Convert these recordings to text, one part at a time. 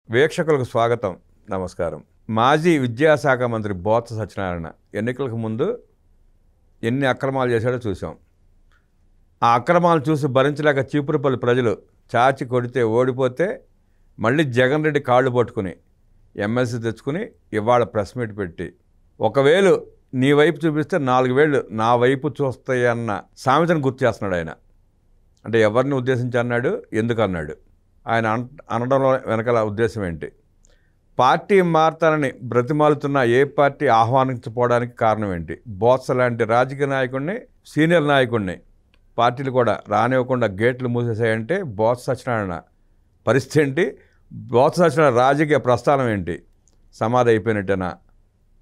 వీక్షకులకు స్వాగతం, నమస్కారం. మాజీ విద్యాశాఖ మంత్రి బొత్స సత్యనారాయణ ఎన్నికలకు ముందు ఎన్ని అక్రమాలు చేశాడో చూసాం. ఆ అక్రమాలు చూసి భరించలేక చీపురుపల్లి ప్రజలు చాచి కొడితే ఓడిపోతే మళ్ళీ జగన్ రెడ్డి కాళ్ళు పట్టుకుని ఎమ్మెల్సీ తెచ్చుకుని ఇవాళ ప్రెస్ మీట్ పెట్టి ఒకవేళ నీ వైపు చూపిస్తే 4 వేళ్ళు నా వైపు చూస్తాయి అన్న సామెతను గుర్తు చేస్తున్నాడు ఆయన. అంటే ఎవరిని ఉద్దేశించి అన్నాడు, ఎందుకు అన్నాడు, ఆయన అనడంలో వెనకాల ఉద్దేశం ఏంటి? పార్టీ మారతానని బ్రతిమాలుతున్న ఏ పార్టీ ఆహ్వానించకపోవడానికి కారణం ఏంటి? బొత్స లాంటి రాజకీయ నాయకుడిని, సీనియర్ నాయకుడిని పార్టీలు కూడా రానివ్వకుండా గేట్లు మూసేసాయంటే బొత్స సత్యనారాయణ పరిస్థితి ఏంటి? బొత్స సత్యనారాయణ రాజకీయ ప్రస్థానం ఏంటి? సమాధి అయిపోయినట్టేనా?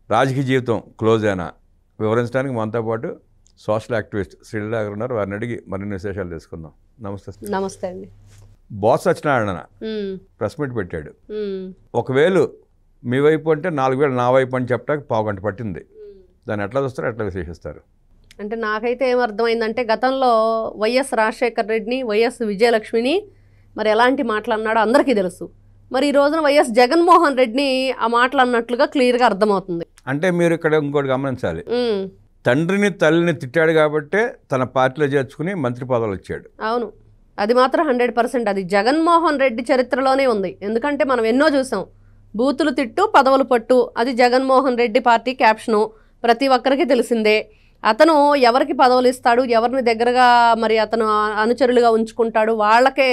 రాజకీయ జీవితం క్లోజ్ అయినా? వివరించడానికి మనతో పాటు సోషల్ యాక్టివిస్ట్ శ్రీల గారు ఉన్నారు. వారిని అడిగి మరిన్ని విశేషాలు తెలుసుకుందాం. నమస్తే. నమస్తే అండి. బొత్స సత్యనారాయణ ప్రెస్ మీట్ పెట్టాడు. ఒకవేళ మీ వైపు అంటే 4 వేలు నా వైపు అని చెప్పడానికి పావుగంట పట్టింది. దాన్ని ఎట్లా చూస్తారు, ఎట్లా విశేషిస్తారు? అంటే నాకైతే ఏమర్థమైందంటే గతంలో వైఎస్ రాజశేఖర రెడ్డిని, వైఎస్ విజయలక్ష్మిని మరి ఎలాంటి మాటలు అన్నాడో అందరికీ తెలుసు. మరి ఈ రోజున వైఎస్ జగన్మోహన్ రెడ్డిని ఆ మాటలు అన్నట్లుగా క్లియర్గా అర్థమవుతుంది. అంటే మీరు ఇక్కడ ఇంకోటి గమనించాలి, తండ్రిని తల్లిని తిట్టాడు కాబట్టే తన పార్టీలో చేర్చుకుని మంత్రి పదవులు ఇచ్చాడు. అవును, అది మాత్రం 100% అది జగన్మోహన్ రెడ్డి చరిత్రలోనే ఉంది. ఎందుకంటే మనం ఎన్నో చూసాం, బూతులు తిట్టు పదవులు పట్టు, అది జగన్మోహన్ రెడ్డి పార్టీ క్యాప్షను, ప్రతి ఒక్కరికి తెలిసిందే. అతను ఎవరికి పదవులు ఇస్తాడు, ఎవరిని దగ్గరగా మరి అతను అనుచరులుగా ఉంచుకుంటాడు, వాళ్ళకే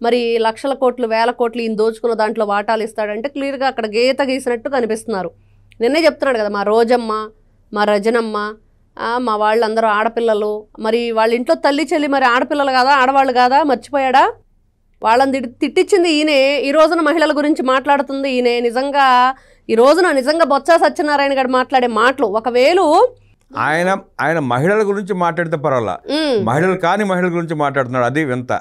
మరి లక్షల కోట్లు వేల కోట్లు ఈయన దోచుకున్న దాంట్లో వాటాలు ఇస్తాడంటే క్లియర్గా అక్కడ గీత గీసినట్టు కనిపిస్తున్నారు. నిన్నే చెప్తున్నాడు కదా, మా రోజమ్మ, మా రజనమ్మ, మా వాళ్ళందరూ ఆడపిల్లలు, మరి వాళ్ళ ఇంట్లో తల్లి చెల్లి మరి ఆడపిల్లలు కాదా, ఆడవాళ్ళు కాదా, మర్చిపోయాడా? వాళ్ళని తిట్టించింది ఈయనే. ఈ రోజున మహిళల గురించి మాట్లాడుతుంది ఈయనే. నిజంగా ఈ రోజున నిజంగా బొత్స సత్యనారాయణ గారు మాట్లాడే మాటలు ఒకవేళ ఆయన మహిళల గురించి మాట్లాడితే పర్వాలా, మహిళలు కాని మహిళల గురించి మాట్లాడుతున్నాడు, అది వింత.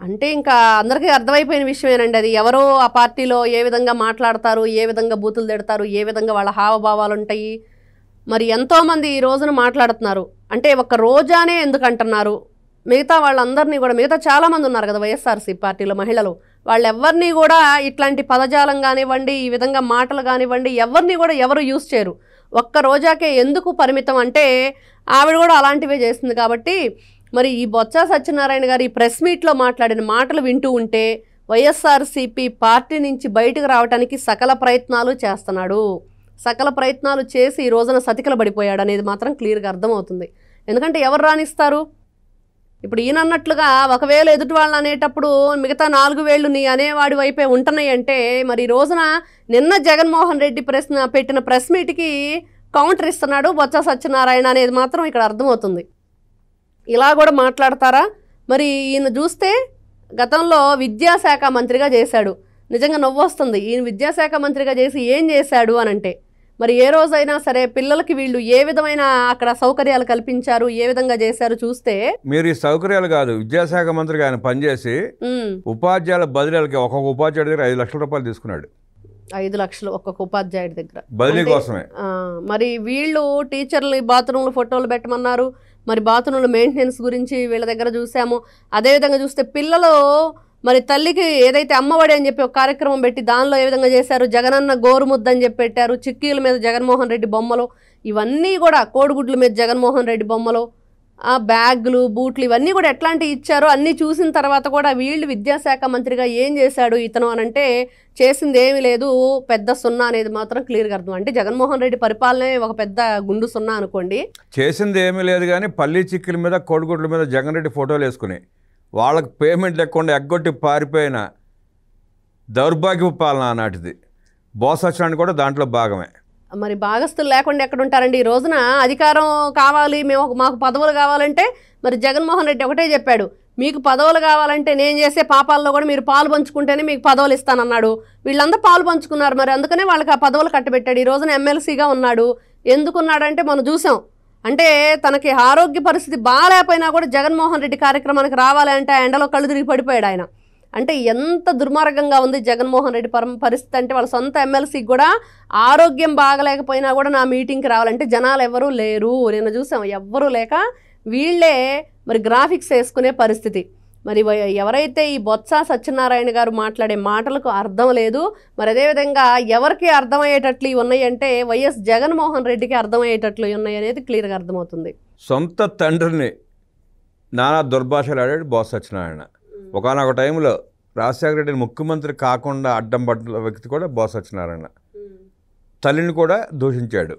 అంటే ఇంకా అందరికీ అర్థమైపోయిన విషయమేనండి అది. ఎవరో ఆ పార్టీలో ఏ విధంగా మాట్లాడతారు, ఏ విధంగా బూతులు తిడతారు, ఏ విధంగా వాళ్ళ హావభావాలు ఉంటాయి, మరి ఎంతోమంది ఈ రోజున మాట్లాడుతున్నారు. అంటే ఒక రోజానే ఎందుకు అంటున్నారు, మిగతా వాళ్ళందరినీ కూడా, మిగతా చాలామంది ఉన్నారు కదా వైఎస్ఆర్సీ పార్టీలో మహిళలు, వాళ్ళెవరినీ కూడా ఇట్లాంటి పదజాలం కానివ్వండి, ఈ విధంగా మాటలు కానివ్వండి, ఎవరిని కూడా ఎవరు యూజ్ చేయరు. ఒక్క రోజాకే ఎందుకు పరిమితం అంటే ఆవిడ కూడా అలాంటివే చేస్తుంది. కాబట్టి మరి ఈ బొత్స సత్యనారాయణ గారు ఈ ప్రెస్ మీట్లో మాట్లాడిన మాటలు వింటూ ఉంటే వైఎస్ఆర్సీపీ పార్టీ నుంచి బయటకు రావడానికి సకల ప్రయత్నాలు చేస్తున్నాడు. సకల ప్రయత్నాలు చేసి ఈ రోజున సతికిల పడిపోయాడు అనేది మాత్రం క్లియర్గా అర్థమవుతుంది. ఎందుకంటే ఎవరు రాణిస్తారు? ఇప్పుడు ఈయన అన్నట్లుగా ఒకవేళ ఎదుటి వాళ్ళని అనేటప్పుడు మిగతా 4 వేళ్ళు నీ అనేవాడి వైపే ఉంటున్నాయి అంటే మరి ఈ రోజున నిన్న జగన్మోహన్ రెడ్డి పెట్టిన ప్రెస్ మీట్కి కౌంటర్ ఇస్తున్నాడు బొత్స సత్యనారాయణ అనేది మాత్రం ఇక్కడ అర్థమవుతుంది. ఇలా కూడా మాట్లాడతారా? మరి ఈయన చూస్తే గతంలో విద్యాశాఖ మంత్రిగా చేశాడు. నిజంగా నవ్వొస్తుంది. ఈయన విద్యాశాఖ మంత్రిగా చేసి ఏం చేశాడు అని అంటే, మరి ఏ రోజైనా సరే పిల్లలకి వీళ్ళు ఏ విధమైన అక్కడ సౌకర్యాలు కల్పించారు, ఏ విధంగా చేశారు చూస్తే. మీరు ఈ సౌకర్యాలు కాదు, విద్యాశాఖ మంత్రిగా ఆయన పనిచేసి ఉపాధ్యాయుల బదిలీలకి ఒక్కొక్క ఉపాధ్యాయుడి దగ్గర 5 లక్షల రూపాయలు తీసుకున్నాడు. 5 లక్షలు ఒక్కొక్క ఉపాధ్యాయుడి దగ్గర బదిలీ కోసమే. మరి వీళ్ళు టీచర్లు బాత్రూంలో ఫోటోలు పెట్టమన్నారు, మరి బాత్రూంలో మెయింటెనెన్స్ గురించి వీళ్ళ దగ్గర చూసాము. అదేవిధంగా చూస్తే పిల్లలు మరి తల్లికి ఏదైతే అమ్మఒడి అని చెప్పి ఒక కార్యక్రమం పెట్టి దానిలో ఏ విధంగా చేశారు, జగనన్న గోరుముద్ద అని చెప్పి పెట్టారు, చిక్కీల మీద జగన్మోహన్ రెడ్డి బొమ్మలు, ఇవన్నీ కూడా కోడిగుడ్ల మీద జగన్మోహన్ రెడ్డి బొమ్మలు, బ్యాగులు, బూట్లు, ఇవన్నీ కూడా ఎట్లాంటివి ఇచ్చారో అన్నీ చూసిన తర్వాత కూడా వీళ్ళు విద్యాశాఖ మంత్రిగా ఏం చేశాడు ఇతను అని అంటే చేసింది ఏమీ లేదు, పెద్ద సున్నా అనేది మాత్రం క్లియర్గా అర్థం. అంటే జగన్మోహన్ రెడ్డి పరిపాలనే ఒక పెద్ద గుండు సున్నా అనుకోండి. చేసింది ఏమీ లేదు కానీ పల్లి చిక్కీల మీద కోడిగుడ్ల మీద జగన్ రెడ్డి ఫోటోలు వేసుకుని వాళ్ళకి పేమెంట్ లేకుండా ఎగ్గొట్టి పారిపోయిన దౌర్భాగ్యపు పాలన నాటిది. బొత్స సత్యనారాయణ కూడా దాంట్లో భాగమే. మరి భాగస్తులు లేకుండా ఎక్కడ ఉంటారండి? ఈ రోజున అధికారం కావాలి, మాకు పదవులు కావాలంటే మరి జగన్మోహన్ రెడ్డి ఒకటే చెప్పాడు, మీకు పదవులు కావాలంటే నేను చేసే పాపాల్లో కూడా మీరు పాలు పంచుకుంటేనే మీకు పదవులు ఇస్తానన్నాడు. వీళ్ళందరూ పాలు పంచుకున్నారు, మరి అందుకనే వాళ్ళకి ఆ పదవులు కట్టబెట్టాడు. ఈ రోజున ఎమ్మెల్సీగా ఉన్నాడు. ఎందుకున్నాడంటే మనం చూసాం, అంటే తనకి ఆరోగ్య పరిస్థితి బాగాలేకపోయినా కూడా జగన్మోహన్ రెడ్డి కార్యక్రమానికి రావాలి అంటే ఆ ఎండలో కళ్ళు తిరిగి పడిపోయాడు ఆయన. అంటే ఎంత దుర్మార్గంగా ఉంది జగన్మోహన్ రెడ్డి పరిస్థితి అంటే వాళ్ళ సొంత ఎమ్మెల్సీకి కూడా ఆరోగ్యం బాగలేకపోయినా కూడా నా మీటింగ్కి రావాలంటే జనాలు ఎవరూ లేరు. నిన్న చూసాం, ఎవ్వరూ లేక వీళ్ళే మరి గ్రాఫిక్స్ వేసుకునే పరిస్థితి. మరి ఎవరైతే ఈ బొత్స సత్యనారాయణ గారు మాట్లాడే మాటలకు అర్థం లేదు, మరి అదేవిధంగా ఎవరికి అర్థమయ్యేటట్లు ఉన్నాయి అంటే వైఎస్ జగన్మోహన్ రెడ్డికి అర్థమయ్యేటట్లు ఉన్నాయి అనేది క్లియర్గా అర్థమవుతుంది. సొంత తండ్రిని నానా దుర్భాషలు ఆడాడు బొత్స సత్యనారాయణ. ఒకనొక టైంలో రాజశేఖర రెడ్డిని ముఖ్యమంత్రి కాకుండా అడ్డం పడ్డ వ్యక్తి కూడా బొత్స సత్యనారాయణ. తల్లిని కూడా దూషించాడు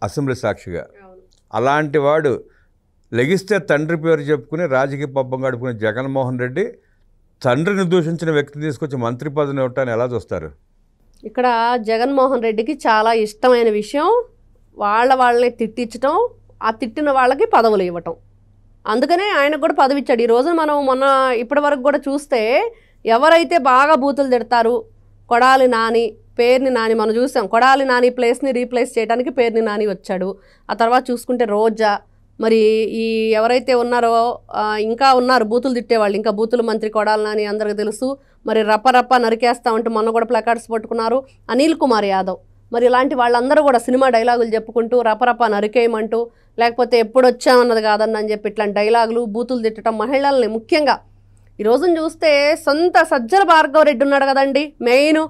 అసెంబ్లీ సాక్షిగా. అలాంటి వాడు లెగిస్తే తండ్రి పేరు చెప్పుకుని రాజకీయ పబ్బం గడుపుకునే జగన్మోహన్ రెడ్డి తండ్రిని దూషించిన వ్యక్తిని తీసుకొచ్చి మంత్రి పదవిని ఇవ్వటాన్ని ఎలా చూస్తారు? ఇక్కడ జగన్మోహన్ రెడ్డికి చాలా ఇష్టమైన విషయం వాళ్ళని తిట్టించటం, ఆ తిట్టిన వాళ్ళకి పదవులు ఇవ్వటం. అందుకనే ఆయనకు కూడా పదవి ఇచ్చాడు. ఈ రోజున మనం ఇప్పటి వరకు కూడా చూస్తే ఎవరైతే బాగా బూతులు తిడతారు, కొడాలి నాని, పేర్ని నాని మనం చూసాం. కొడాలి నాని ప్లేస్ని రీప్లేస్ చేయడానికి పేర్ని నాని వచ్చాడు. ఆ తర్వాత చూసుకుంటే రోజా, మరి ఈ ఎవరైతే ఉన్నారో ఇంకా ఉన్నారు బూతులు తిట్టేవాళ్ళు, ఇంకా బూతుల మంత్రి కొడాలి నాని అందరికీ తెలుసు. మరి రప్ప నరికేస్తామంటూ మొన్న కూడా ప్లకార్డ్స్ పట్టుకున్నారు అనిల్ కుమార్ యాదవ్. మరి ఇలాంటి వాళ్ళందరూ కూడా సినిమా డైలాగులు చెప్పుకుంటూ రపరప నరికేయమంటూ, లేకపోతే ఎప్పుడు వచ్చామన్నది కాదన్న అని చెప్పి ఇట్లాంటి డైలాగులు బూతులు తిట్టడం మహిళల్ని ముఖ్యంగా ఈ రోజున చూస్తే సొంత సజ్జల భార్గవ రెడ్డి ఉన్నాడు కదండి మెయిన్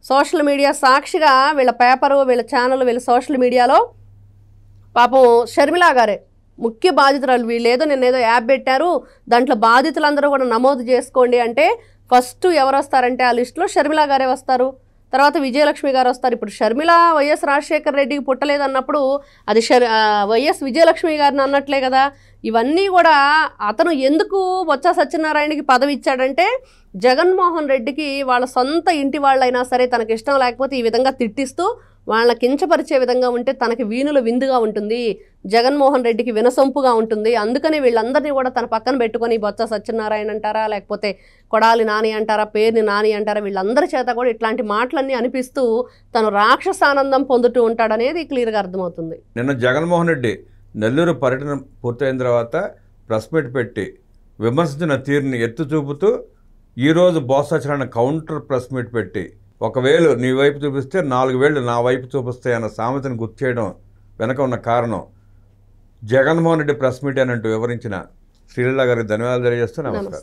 సోషల్ మీడియా సాక్షిగా, వీళ్ళ పేపరు, వీళ్ళ ఛానల్, వీళ్ళ సోషల్ మీడియాలో పాపం షర్మిలా గారే ముఖ్య బాధితురాలు. వీళ్ళేదో నిన్నేదో యాప్ పెట్టారు, దాంట్లో బాధితులందరూ కూడా నమోదు చేసుకోండి అంటే ఫస్ట్ ఎవరు వస్తారంటే ఆ లిస్టులో షర్మిలా గారే వస్తారు, తర్వాత విజయలక్ష్మి గారు వస్తారు. ఇప్పుడు షర్మిల వైఎస్ రాజశేఖర రెడ్డికి పుట్టలేదు అన్నప్పుడు అది వైఎస్ విజయలక్ష్మి గారిని అన్నట్లే కదా. ఇవన్నీ కూడా అతను ఎందుకు బొత్స సత్యనారాయణకి పదవి ఇచ్చాడంటే జగన్మోహన్ రెడ్డికి వాళ్ళ సొంత ఇంటి వాళ్ళైనా సరే తనకి ఇష్టం లేకపోతే ఈ విధంగా తిట్టిస్తూ వాళ్ళని కించపరిచే విధంగా ఉంటే తనకి వీణులు విందుగా ఉంటుంది, జగన్మోహన్ రెడ్డికి వినసొంపుగా ఉంటుంది. అందుకని వీళ్ళందరినీ కూడా తన పక్కన పెట్టుకొని బొత్స సత్యనారాయణ అంటారా, లేకపోతే కొడాలి నాని అంటారా, పేరుని నాని అంటారా, వీళ్ళందరి చేత కూడా ఇట్లాంటి మాటలన్నీ అనిపిస్తూ తను రాక్షసానందం పొందుతూ ఉంటాడనేది క్లియర్గా అర్థమవుతుంది. నిన్న జగన్మోహన్ రెడ్డి నెల్లూరు పర్యటన పూర్తయిన తర్వాత ప్రెస్ మీట్ పెట్టి విమర్శించిన తీరుని ఎత్తు చూపుతూ ఈరోజు Botsa Satyanarayana counter press meet పెట్టి 1 వేలు నీ వైపు చూపిస్తే 4 వేలు నా వైపు చూపిస్తాయి అన్న సామెతను గుర్తు చేయడం వెనక ఉన్న కారణం జగన్మోహన్ రెడ్డి ప్రెస్ మీట్ అని అంటూ వివరించిన శ్రీలీల గారికి ధన్యవాదాలు తెలియజేస్తూ నమస్కారం.